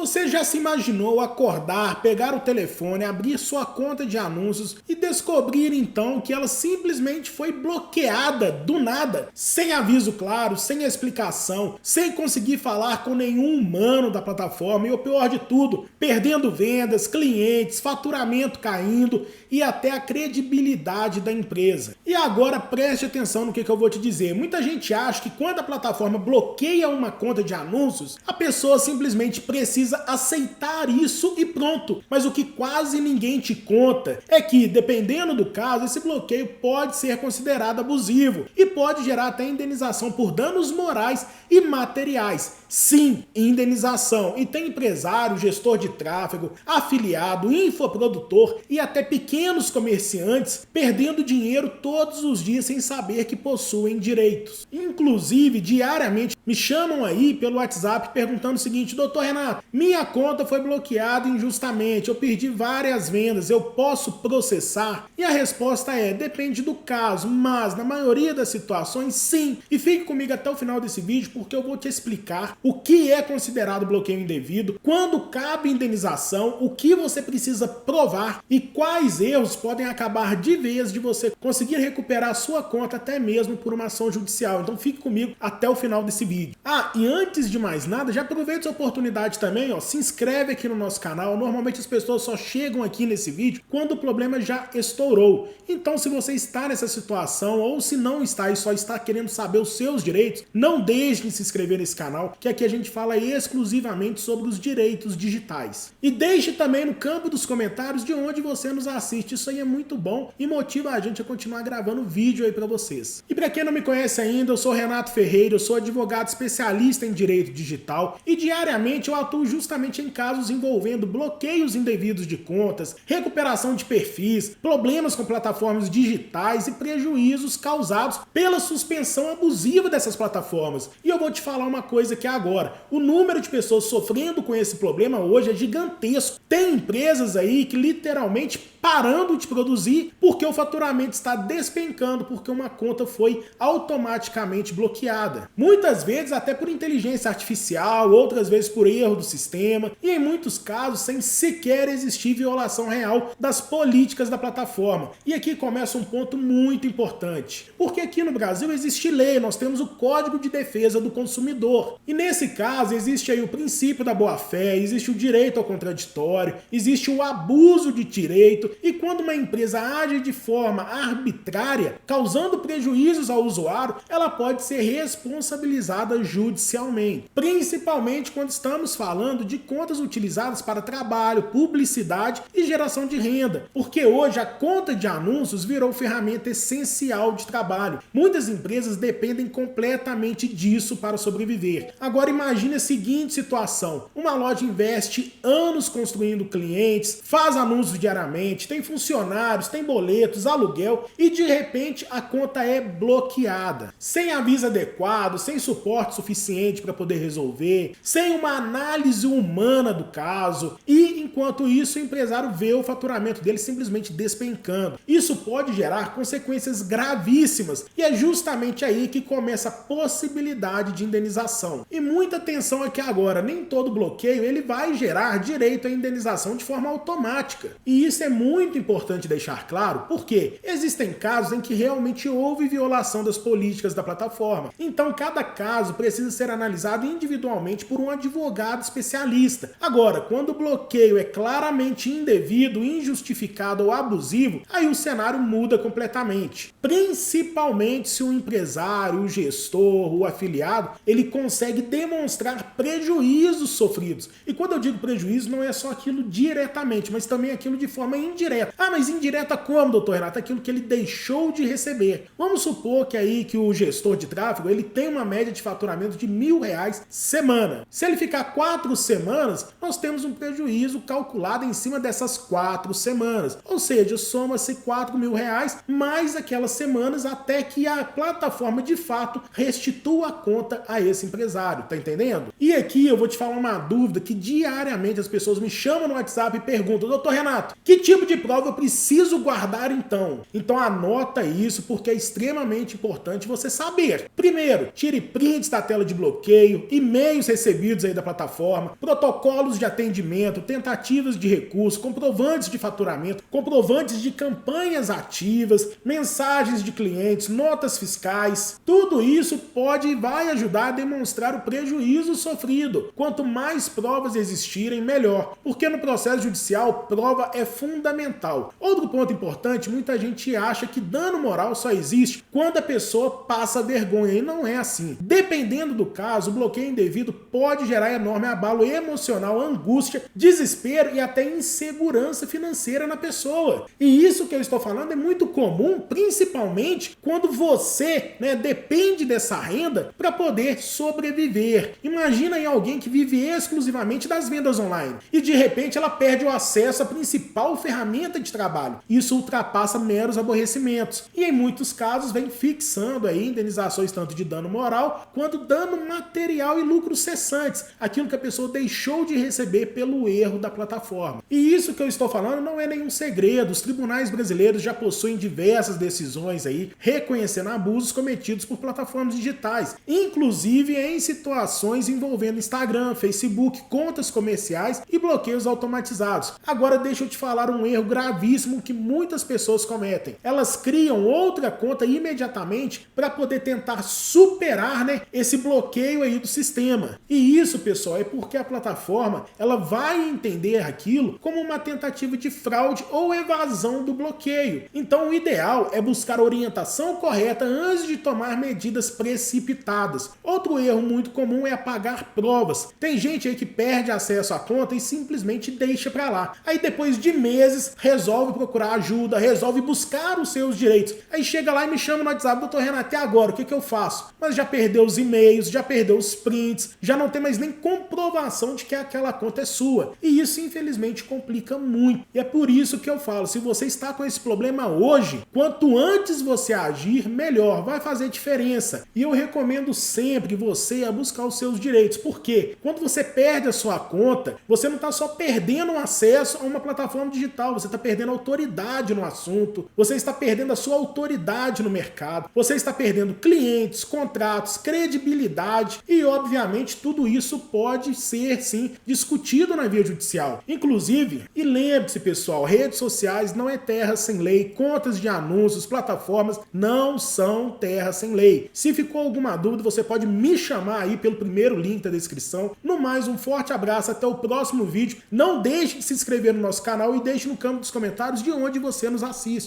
Você já se imaginou acordar, pegar o telefone, abrir sua conta de anúncios e descobrir então que ela simplesmente foi bloqueada do nada, sem aviso claro, sem explicação, sem conseguir falar com nenhum humano da plataforma e o pior de tudo, perdendo vendas, clientes, faturamento caindo e até a credibilidade da empresa. E agora preste atenção no que eu vou te dizer. Muita gente acha que quando a plataforma bloqueia uma conta de anúncios, a pessoa simplesmente precisa aceitar isso e pronto. Mas o que quase ninguém te conta é que, dependendo do caso, esse bloqueio pode ser considerado abusivo e pode gerar até indenização por danos morais e materiais. Sim, indenização. E tem empresário, gestor de tráfego, afiliado, infoprodutor e até pequenos comerciantes perdendo dinheiro todos os dias sem saber que possuem direitos. Inclusive, diariamente me chamam aí pelo WhatsApp perguntando o seguinte: doutor Renato, minha conta foi bloqueada injustamente, eu perdi várias vendas, eu posso processar? E a resposta é: depende do caso, mas na maioria das situações sim. E fique comigo até o final desse vídeo porque eu vou te explicar o que é considerado bloqueio indevido, quando cabe indenização, o que você precisa provar e quais erros podem acabar de vez de você conseguir recuperar a sua conta até mesmo por uma ação judicial. Então fique comigo até o final desse vídeo. E antes de mais nada, já aproveita essa oportunidade também, se inscreve aqui no nosso canal. Normalmente as pessoas só chegam aqui nesse vídeo quando o problema já estourou. Então se você está nessa situação ou se não está e só está querendo saber os seus direitos, não deixe de se inscrever nesse canal, que aqui a gente fala exclusivamente sobre os direitos digitais. E deixe também no campo dos comentários de onde você nos assiste. Isso aí é muito bom e motiva a gente a continuar gravando vídeo aí para vocês. E para quem não me conhece ainda, eu sou Renato Ferreira, eu sou advogado especialista em direito digital e diariamente eu atuo justamente em casos envolvendo bloqueios indevidos de contas, recuperação de perfis, problemas com plataformas digitais e prejuízos causados pela suspensão abusiva dessas plataformas. E eu vou te falar uma coisa aqui agora: o número de pessoas sofrendo com esse problema hoje é gigantesco. Tem empresas aí que literalmente parando de produzir porque o faturamento está despencando, porque uma conta foi automaticamente bloqueada. Muitas vezes até por inteligência artificial, outras vezes por erro do sistema e em muitos casos sem sequer existir violação real das políticas da plataforma. E aqui começa um ponto muito importante, porque aqui no Brasil existe lei, nós temos o Código de Defesa do Consumidor e nesse caso existe aí o princípio da boa-fé, existe o direito ao contraditório, existe o abuso de direito. E quando uma empresa age de forma arbitrária, causando prejuízos ao usuário, ela pode ser responsabilizada judicialmente. Principalmente quando estamos falando de contas utilizadas para trabalho, publicidade e geração de renda. Porque hoje a conta de anúncios virou ferramenta essencial de trabalho. Muitas empresas dependem completamente disso para sobreviver. Agora imagine a seguinte situação: uma loja investe anos construindo clientes, faz anúncios diariamente, tem funcionários, tem boletos, aluguel e de repente a conta é bloqueada. Sem aviso adequado, sem suporte suficiente para poder resolver, sem uma análise humana do caso e enquanto isso o empresário vê o faturamento dele simplesmente despencando. Isso pode gerar consequências gravíssimas e é justamente aí que começa a possibilidade de indenização. E muita atenção aqui agora, nem todo bloqueio ele vai gerar direito à indenização de forma automática. E isso é muito importante deixar claro, porque existem casos em que realmente houve violação das políticas da plataforma. Então cada caso precisa ser analisado individualmente por um advogado especialista. Agora, quando o bloqueio é claramente indevido, injustificado ou abusivo, aí o cenário muda completamente. Principalmente se o empresário, o gestor, o afiliado, ele consegue demonstrar prejuízos sofridos. E quando eu digo prejuízo, não é só aquilo diretamente, mas também aquilo de forma indireta. Mas indireta como, doutor Renato? Aquilo que ele deixou de receber. Vamos supor que aí que o gestor de tráfego, ele tem uma média de faturamento de R$1.000 semana. Se ele ficar 4 semanas, nós temos um prejuízo calculada em cima dessas 4 semanas. Ou seja, soma-se R$ 4.000 mais aquelas semanas até que a plataforma de fato restitua a conta a esse empresário, tá entendendo? E aqui eu vou te falar uma dúvida que diariamente as pessoas me chamam no WhatsApp e perguntam: doutor Renato, que tipo de prova eu preciso guardar então? Então anota isso porque é extremamente importante você saber. Primeiro, tire prints da tela de bloqueio, e-mails recebidos aí da plataforma, protocolos de atendimento, tentativas de recurso, comprovantes de faturamento, comprovantes de campanhas ativas, mensagens de clientes, notas fiscais. Tudo isso pode e vai ajudar a demonstrar o prejuízo sofrido. Quanto mais provas existirem, melhor, porque no processo judicial, prova é fundamental. Outro ponto importante, muita gente acha que dano moral só existe quando a pessoa passa vergonha, e não é assim. Dependendo do caso, o bloqueio indevido pode gerar enorme abalo emocional, angústia, desespero e até insegurança financeira na pessoa. E isso que eu estou falando é muito comum, principalmente quando você, depende dessa renda para poder sobreviver. Imagina aí alguém que vive exclusivamente das vendas online e de repente ela perde o acesso à principal ferramenta de trabalho. Isso ultrapassa meros aborrecimentos e em muitos casos vem fixando aí indenizações tanto de dano moral quanto dano material e lucros cessantes, aquilo que a pessoa deixou de receber pelo erro da plataforma. E isso que eu estou falando não é nenhum segredo. Os tribunais brasileiros já possuem diversas decisões aí reconhecendo abusos cometidos por plataformas digitais, inclusive em situações envolvendo Instagram, Facebook, contas comerciais e bloqueios automatizados. Agora deixa eu te falar um erro gravíssimo que muitas pessoas cometem. Elas criam outra conta imediatamente para poder tentar superar, esse bloqueio aí do sistema. E isso, pessoal, é porque a plataforma ela vai entender aquilo como uma tentativa de fraude ou evasão do bloqueio. Então o ideal é buscar a orientação correta antes de tomar medidas precipitadas. Outro erro muito comum é apagar provas. Tem gente aí que perde acesso à conta e simplesmente deixa pra lá. Aí depois de meses resolve procurar ajuda, resolve buscar os seus direitos. Aí chega lá e me chama no WhatsApp: doutor Renato, até agora, o que eu faço? Mas já perdeu os e-mails, já perdeu os prints, já não tem mais nem comprovação de que aquela conta é sua. E isso infelizmente complica muito. E é por isso que eu falo, se você está com esse problema hoje, quanto antes você agir, melhor, vai fazer diferença. E eu recomendo sempre você a buscar os seus direitos. Por quê? Quando você perde a sua conta, você não está só perdendo o acesso a uma plataforma digital, você está perdendo autoridade no assunto, você está perdendo a sua autoridade no mercado, você está perdendo clientes, contratos, credibilidade e, obviamente, tudo isso pode ser, sim, discutido na via judicial. Inclusive, e lembre-se, pessoal, redes sociais não é terra sem lei, contas de anúncios, plataformas não são terra sem lei. Se ficou alguma dúvida, você pode me chamar aí pelo primeiro link da descrição. No mais, um forte abraço, até o próximo vídeo. Não deixe de se inscrever no nosso canal e deixe no campo dos comentários de onde você nos assiste.